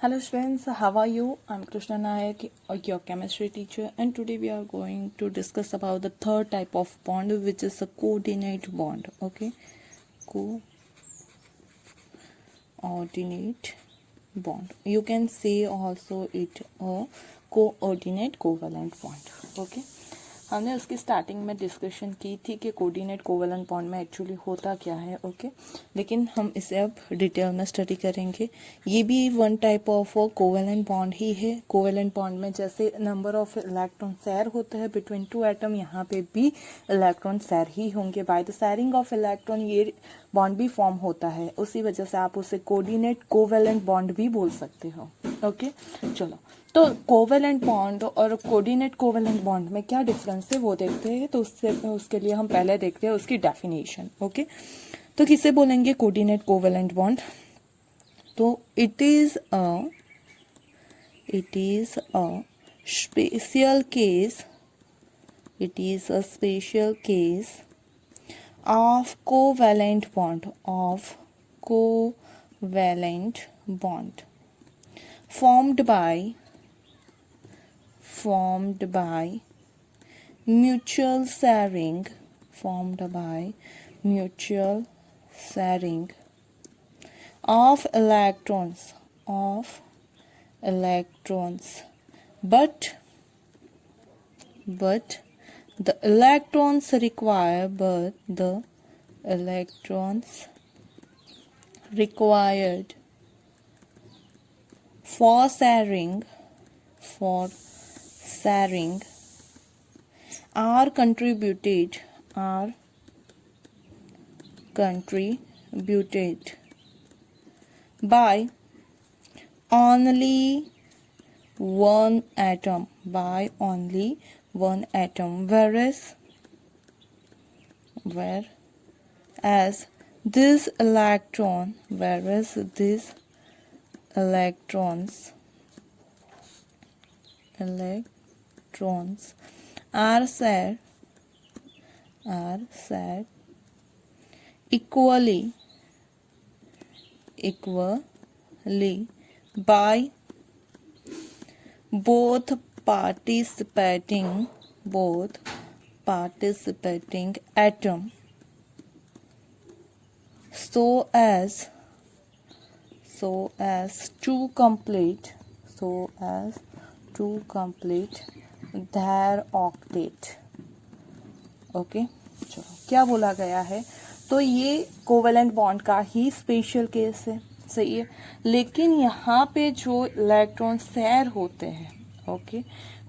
Hello friends, how are you? I'm Krishna Nayak, your chemistry teacher, and today we are going to discuss about the third type of bond, which is a coordinate bond. Okay, coordinate bond. You can say also it a coordinate covalent bond. Okay. हमने उसकी starting में discussion की थी कि coordinate covalent bond में actually होता क्या है, ओके। लेकिन हम इसे अब डिटेल में स्टडी करेंगे। ये भी one type of covalent bond ही है। कोवेलेंट बॉन्ड में जैसे नंबर ऑफ इलेक्ट्रॉन शेयर होता है बिटवीन टू एटम, यहाँ पे भी इलेक्ट्रॉन शेयर ही होंगे। By the sharing of electron ये बॉन्ड भी फॉर्म होता है, उसी वजह से आप उसे कोऑर्डिनेट कोवेलेंट बॉन्ड भी बोल सकते हो, ओके। चलो, तो कोवेलेंट बॉन्ड और कोऑर्डिनेट कोवेलेंट बॉन्ड में क्या डिफरेंस है वो देखते हैं। तो उसके लिए हम पहले देखते हैं उसकी डेफिनेशन, ओके। तो किसे बोलेंगे कोऑर्डिनेट कोवेलेंट बॉन्ड? तो it is a special case, it is a special case of covalent bond formed by mutual sharing of electrons but the electrons required for sharing are contributed by only one atom, whereas these electrons are shared equally by both participating atom so as to complete their octet, okay. चलो, क्या बोला गया है? तो ये covalent bond का ही special case है, सही है। लेकिन यहाँ पे जो इलेक्ट्रॉन शेयर होते हैं, ओके,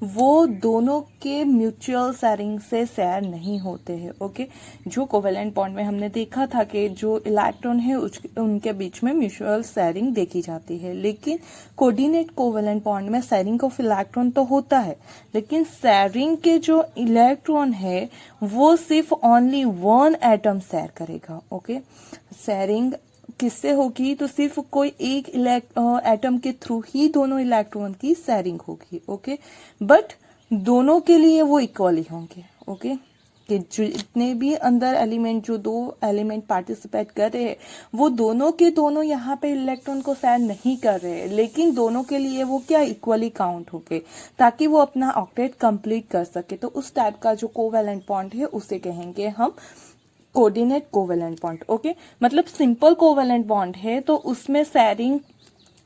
वो दोनों के म्यूचुअल शेयरिंग से शेयर नहीं होते हैं, ओके। जो कोवेलेंट बॉन्ड में हमने देखा था कि जो इलेक्ट्रॉन है उनके बीच में म्यूचुअल शेयरिंग देखी जाती है, लेकिन कोऑर्डिनेट कोवेलेंट बॉन्ड में शेयरिंग ऑफ इलेक्ट्रॉन तो होता है, लेकिन शेयरिंग के जो इलेक्ट्रॉन है वो सिर्फ ओनली वन एटम शेयर करेगा, ओके। शेयरिंग किससे होगी? तो सिर्फ कोई एक एटम के थ्रू ही दोनों इलेक्ट्रॉन की शेयरिंग होगी, ओके। बट दोनों के लिए वो इक्वली होंगे, ओके। कि जितने भी अंदर एलिमेंट, जो दो एलिमेंट पार्टिसिपेट कर रहे हैं, वो दोनों के दोनों यहाँ पे इलेक्ट्रॉन को शेयर नहीं कर रहे हैं, लेकिन दोनों के लिए वो क्या इक्वली काउंट हो गए, ताकि वो अपना ऑक्टेट कंप्लीट कर सके। तो उस टाइप का जो कोवेलेंट बॉन्ड है उसे कहेंगे हम कोऑर्डिनेट कोवेलेंट बॉन्ड, ओके। मतलब सिंपल कोवेलेंट बॉन्ड है तो उसमें शेयरिंग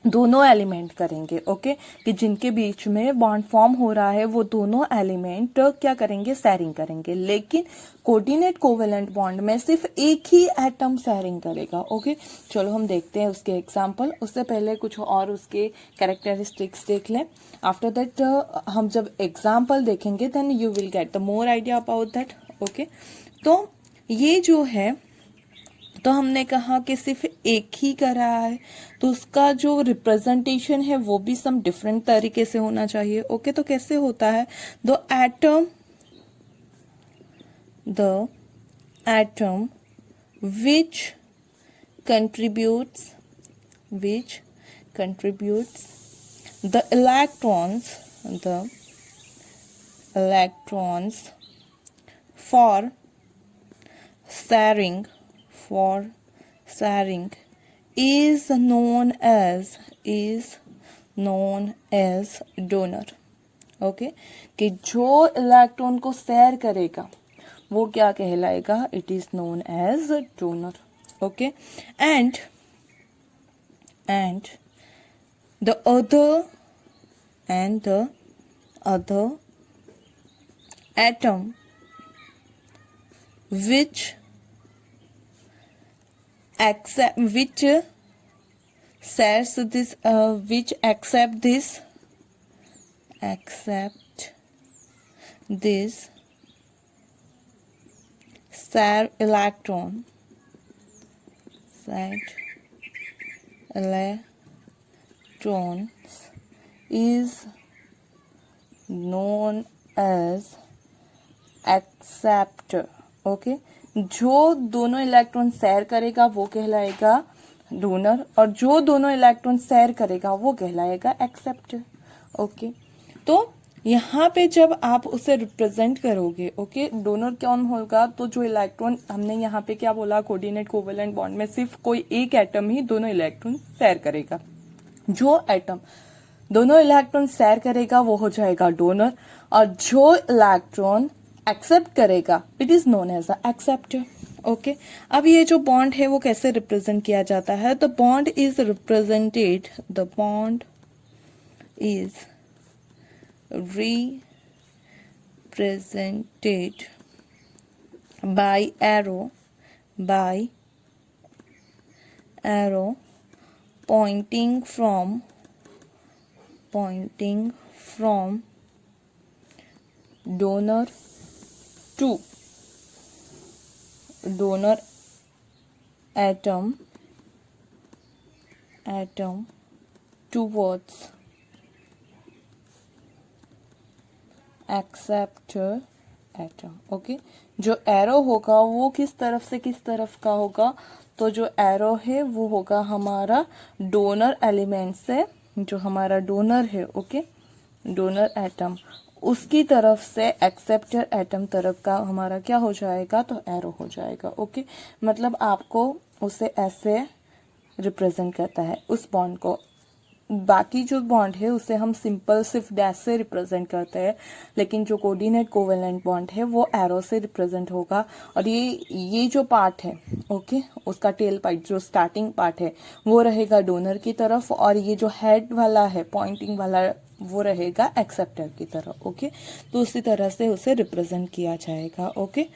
दोनों एलिमेंट करेंगे, ओके। कि जिनके बीच में बॉन्ड फॉर्म हो रहा है वो दोनों एलिमेंट क्या करेंगे? शेयरिंग करेंगे। लेकिन कोऑर्डिनेट कोवेलेंट बॉन्ड में सिर्फ एक ही एटम शेयरिंग करेगा, ओके। चलो हम देखते हैं उसके एग्जांपल। उससे पहले कुछ और उसके कैरेक्टरिस्टिक्स देख लें। आफ्टर दैट हम जब एग्जाम्पल देखेंगे then you will get the more idea about that, okay. तो ये जो है, तो हमने कहा कि सिर्फ एक ही कर रहा है, तो उसका जो रिप्रेजेंटेशन है वो भी सम डिफरेंट तरीके से होना चाहिए, ओके। तो कैसे होता है? The atom which contributes the electrons for sharing is known as donor. Okay कि जो इलेक्ट्रॉन को शेयर करेगा वो क्या कहलाएगा, it is known as donor. Okay and the other atom which accept this share electrons is known as acceptor. Okay जो दोनों electron share करेगा वो कहलाएगा डोनर और जो दोनों इलेक्ट्रॉन शेयर करेगा वो कहलाएगा एक्सेप्टर. ओके तो यहाँ पे जब आप उसे रिप्रेजेंट करोगे, ओके डोनर कौन होगा, तो जो इलेक्ट्रॉन हमने यहाँ पे क्या बोला, कोऑर्डिनेट कोवेलेंट बॉन्ड में सिर्फ कोई एक एटम ही दोनों इलेक्ट्रॉन शेयर करेगा. जो एटम दोनों इलेक्ट्रॉन शेयर करेगा वो हो जाएगा डोनर और जो इलेक्ट्रॉन एक्सेप्ट करेगा it is known as a acceptor. Okay अब ये जो बॉन्ड है वो कैसे रिप्रेजेंट किया जाता है, the bond is represented by arrow pointing from donor to donor atom towards acceptor atom. Okay जो एरो होगा वो किस तरफ से किस तरफ का होगा, तो जो एरो है वो होगा हमारा डोनर एलिमेंट से, जो हमारा डोनर है ओके डोनर एटम उसकी तरफ से एक्सेप्टर एटम तरफ का हमारा क्या हो जाएगा, तो एरो हो जाएगा. ओके मतलब आपको उसे ऐसे रिप्रेजेंट करता है उस बॉन्ड को. बाकी जो बॉन्ड है उसे हम सिंपल सिर्फ डैश से रिप्रेजेंट करते हैं, लेकिन जो कोऑर्डिनेट कोवेलेंट बॉन्ड है वो एरो से रिप्रेजेंट होगा. और ये जो पार्ट है ओके उसका टेल पार्ट जो स्टार्टिंग पार्ट है वो रहेगा डोनर की तरफ और ये जो हेड वाला है पॉइंटिंग वाला वो रहेगा एक्सेप्टर की तरफ. ओके तो उसी तरह से उसे रिप्रेजेंट किया जाएगा. ओके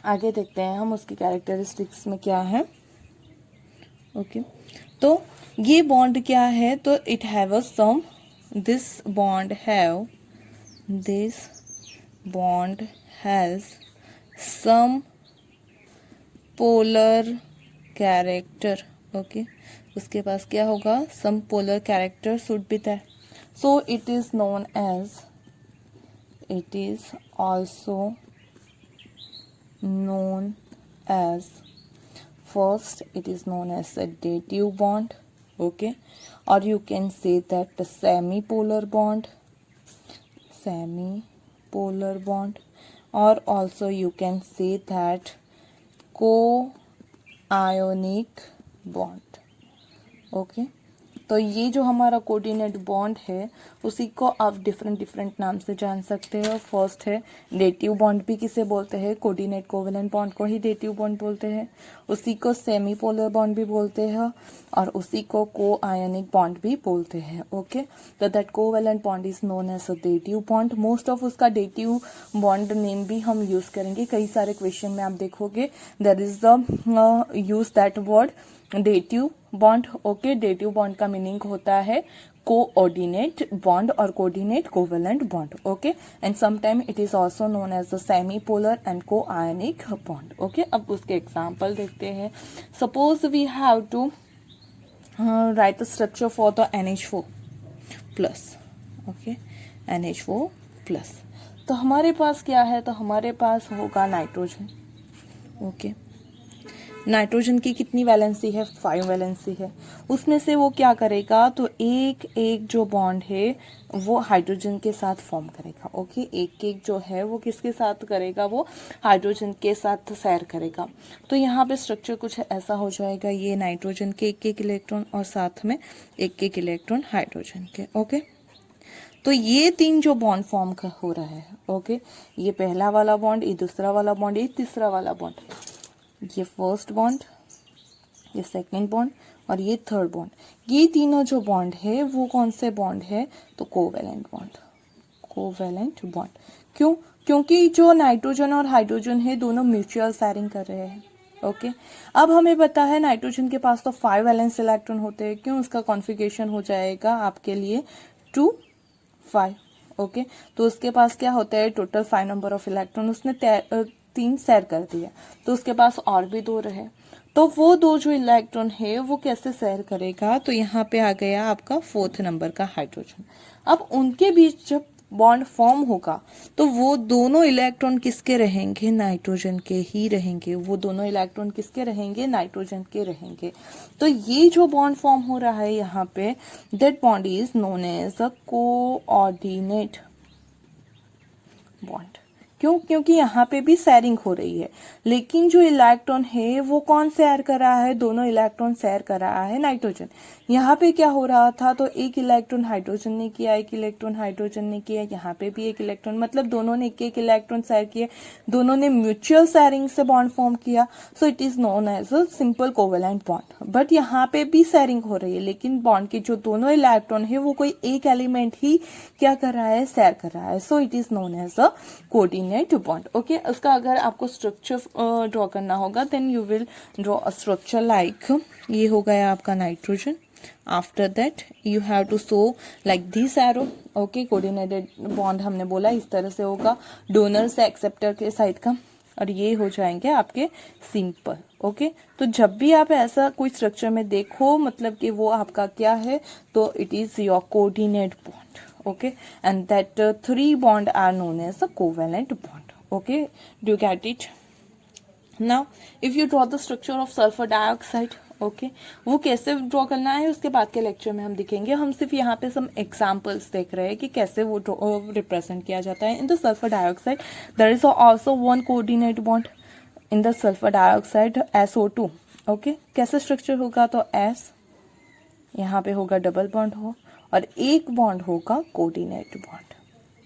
आगे देखते हैं हम उसकी कैरेक्टरिस्टिक्स में क्या है. ओके तो ये बॉन्ड क्या है, तो it have a some this bond has some polar character. Okay उसके पास क्या होगा, some polar character should be there. So it is also known as, first it is known as a dative bond. Okay or you can say that the semi-polar bond or also you can say that co-ionic bond. Okay तो ये जो हमारा coordinate bond है उसी को आप different नाम से जान सकते हो. फर्स्ट है डेटिव बॉन्ड भी किसे बोलते हैं, कोऑर्डिनेट कोवेलेंट बॉन्ड को ही डेटिव बॉन्ड बोलते हैं. उसी को सेमी पोलर बॉन्ड भी बोलते हैं और उसी को को आयनिक बॉन्ड भी बोलते हैं. ओके तो that covalent bond is known as a dative bond. Most of उसका डेटिव बॉन्ड नेम भी हम यूज करेंगे. कई सारे क्वेश्चन में आप देखोगे there is the use that word dative bond. Okay dative bond का मीनिंग होता है कोऑर्डिनेट बॉन्ड और coordinate covalent bond. Okay and sometime it is also known as the semi polar and co ionic bond. Okay अब उसके example देखते हैं. Suppose we have to write the structure for the NH4 plus. Okay NH4 plus तो हमारे पास क्या है, तो हमारे पास होगा नाइट्रोजन. ओके नाइट्रोजन की कितनी वैलेंसी है, 5 वैलेंसी है। उसमें से वो क्या करेगा, तो एक एक जो बॉन्ड है वो हाइड्रोजन के साथ फॉर्म करेगा। ओके, एक एक जो है वो किसके साथ करेगा, वो हाइड्रोजन के साथ सैर करेगा। तो यहाँ पे स्ट्रक्चर कुछ ऐसा हो जाएगा, ये नाइट्रोजन के एक एक इलेक्ट्रॉन और साथ में एक एक इलेक्ट्रॉन हाइड्रोजन के। ओके, तो ये 3 जो बॉन्ड फॉर्म हो रहा है। ओके, ये पहला वाला बॉन्ड, ये दूसरा वाला बॉन्ड, ये तीसरा वाला बॉन्ड, ये फर्स्ट बॉन्ड, ये सेकंड बॉन्ड और ये थर्ड बॉन्ड। ये तीनों जो बॉन्ड है वो कौन से बॉन्ड है, तो कोवैलेंट बॉन्ड। कोवैलेंट बॉन्ड क्यों, क्योंकि जो नाइट्रोजन और हाइड्रोजन है दोनों म्यूचुअल शेयरिंग कर रहे हैं। ओके, अब हमें पता है नाइट्रोजन के पास तो 5 वैलेंस इलेक्ट्रॉन होते हैं। क्यों, उसका कॉन्फ़िगरेशन हो जाएगा आपके लिए 2 5। ओके, तो उसके पास क्या होता है, टोटल 5 नंबर ऑफ इलेक्ट्रॉन, उसने 3 शेयर कर दिया, तो उसके पास और भी 2 रहे। तो वो 2 जो इलेक्ट्रॉन है वो कैसे शेयर करेगा, तो यहाँ पे आ गया आपका 4th नंबर का हाइड्रोजन। अब उनके बीच जब बॉन्ड फॉर्म होगा तो वो दोनों इलेक्ट्रॉन किसके रहेंगे, नाइट्रोजन के ही रहेंगे। वो दोनों इलेक्ट्रॉन किसके रहेंगे, नाइट्रोजन के रहेंगे। तो ये जो बॉन्ड फॉर्म हो रहा है यहाँ पे, that bond is known as a coordinate bond. क्यों, क्योंकि यहाँ पे भी शेयरिंग हो रही है, लेकिन जो इलेक्ट्रॉन है वो कौन शेयर कर रहा है, दोनों इलेक्ट्रॉन शेयर कर रहा है नाइट्रोजन। यहाँ पे क्या हो रहा था, तो एक इलेक्ट्रॉन हाइड्रोजन ने किया, एक इलेक्ट्रॉन हाइड्रोजन ने किया, यहाँ पे भी एक इलेक्ट्रॉन, मतलब दोनों ने एक एक इलेक्ट्रॉन शेयर किए, दोनों ने म्यूचुअल शेयरिंग से बॉन्ड फॉर्म किया। So it is known as a simple covalent bond. But यहाँ पे भी शेयरिंग हो रही है, लेकिन बॉन्ड के जो दोनों इलेक्ट्रॉन है वो कोई एक एलिमेंट ही क्या कर रहा है, शेयर कर रहा है। So it is known as a coordinate bond. Okay, उसका अगर आपको स्ट्रक्चर ड्रॉ करना होगा then you will draw a structure like, ये हो गया आपका nitrogen. After that you have to show like this arrow. Okay, coordinated bond हमने बोला इस तरह से होगा, डोनर से एक्सेप्टर के साइड का, और ये हो जाएंगे आपके सिंपल। ओके, तो जब भी आप ऐसा कोई स्ट्रक्चर में देखो, मतलब कि वो आपका क्या है, तो it is your coordinate bond. Okay, and that 3 bond are known as the covalent bond. Okay, do you get it? Now if you draw the structure of sulfur dioxide, okay, वो कैसे ड्रॉ करना है उसके बाद के lecture में हम दिखेंगे। हम सिर्फ यहाँ पे सम एग्जांपल्स देख रहे हैं कि कैसे वो रिप्रेजेंट किया जाता है। In the sulphur dioxide there is also one coordinate bond in the sulphur dioxide SO2। Okay, कैसे स्ट्रक्चर होगा, तो S यहाँ पे होगा डबल बॉन्ड हो और एक बॉन्ड होगा कोऑर्डिनेट बॉन्ड।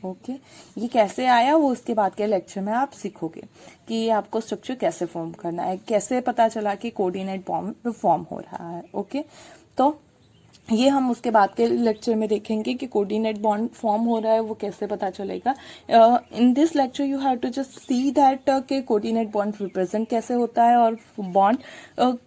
ओके, ये कैसे आया वो उसके बाद के लेक्चर में आप सीखोगे कि ये आपको स्ट्रक्चर कैसे फॉर्म करना है, कैसे पता चला कि कोऑर्डिनेट बॉन्ड फॉर्म हो रहा है। ओके, तो ये हम उसके बाद के लेक्चर में देखेंगे कि कोऑर्डिनेट बॉन्ड फॉर्म हो रहा है वो कैसे पता चलेगा। In this lecture you have to just see that कि कोऑर्डिनेट बॉन्ड रिप्रेजेंट कैसे होता है और बॉन्ड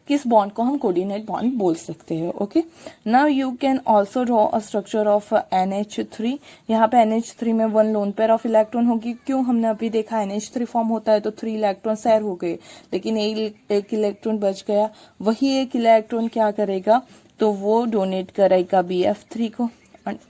किस बॉन्ड को हम कोऑर्डिनेट बॉन्ड बोल सकते हैं। Okay, now you can also draw a structure of NH3। यहाँ पे NH3 में 1 लोन पेयर ऑफ इलेक्ट्रॉन होगी। क्यों, हमने अभी देखा NH3 फॉर्म होता है तो 3 इलेक्ट्रॉन शेयर हो गए, लेकिन एक इलेक्ट्रॉन बच गया। वही एक इलेक्ट्रॉन क्या करेगा, तो वो डोनेट करेगा BF3 को,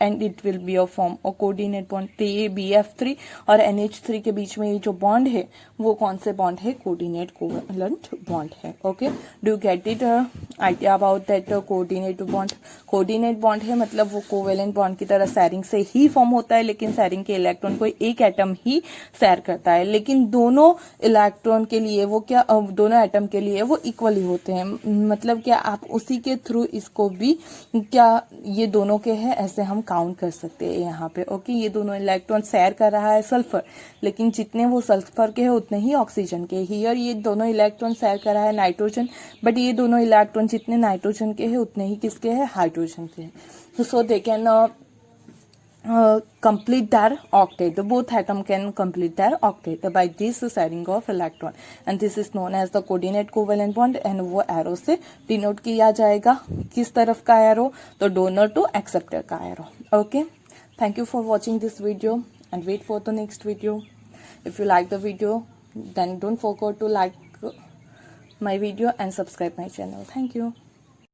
and it will be a form और कोऑर्डिनेट बॉन्ड। तो ये BF3 और NH3 के बीच में ये जो बॉन्ड है वो कौन से बॉन्ड है, कोऑर्डिनेट कोवेलेंट बॉन्ड है। Okay, do get it idea about that coordinate bond. Coordinate bond है मतलब वो कोवेलेंट बॉन्ड की तरह शेयरिंग से ही फॉर्म होता है, लेकिन शेयरिंग के इलेक्ट्रॉन को एक एटम ही शेयर करता है, लेकिन दोनों इलेक्ट्रॉन के लिए वो क्या, दोनों एटम के लिए वो इक्वली होते हैं। मतलब क्या आप उसी के थ्रू इसको भी क्या ये दोनों के हैं ऐसे हम काउंट कर सकते हैं यहाँ पे। ओके, ये दोनों इलेक्ट्रॉन शेयर कर रहा है सल्फर, लेकिन जितने वो सल्फर के हैं उतने ही ऑक्सीजन के ही, और ये दोनों इलेक्ट्रॉन शेयर कर रहा है नाइट्रोजन, बट ये दोनों इलेक्ट्रॉन जितने नाइट्रोजन के हैं उतने ही किसके हैं, हाइड्रोजन के हैं। So they can complete their octet. Both atom can complete their octet by this sharing of electron, and this is known as the coordinate covalent bond। and वो एरो से डिनोट किया जाएगा, किस तरफ का एरो, तो डोनर टू एक्सेप्टर का arrow. Okay, thank you for watching this video and wait for the next video. If you like the video then don't forget to like my video and subscribe my channel. Thank you.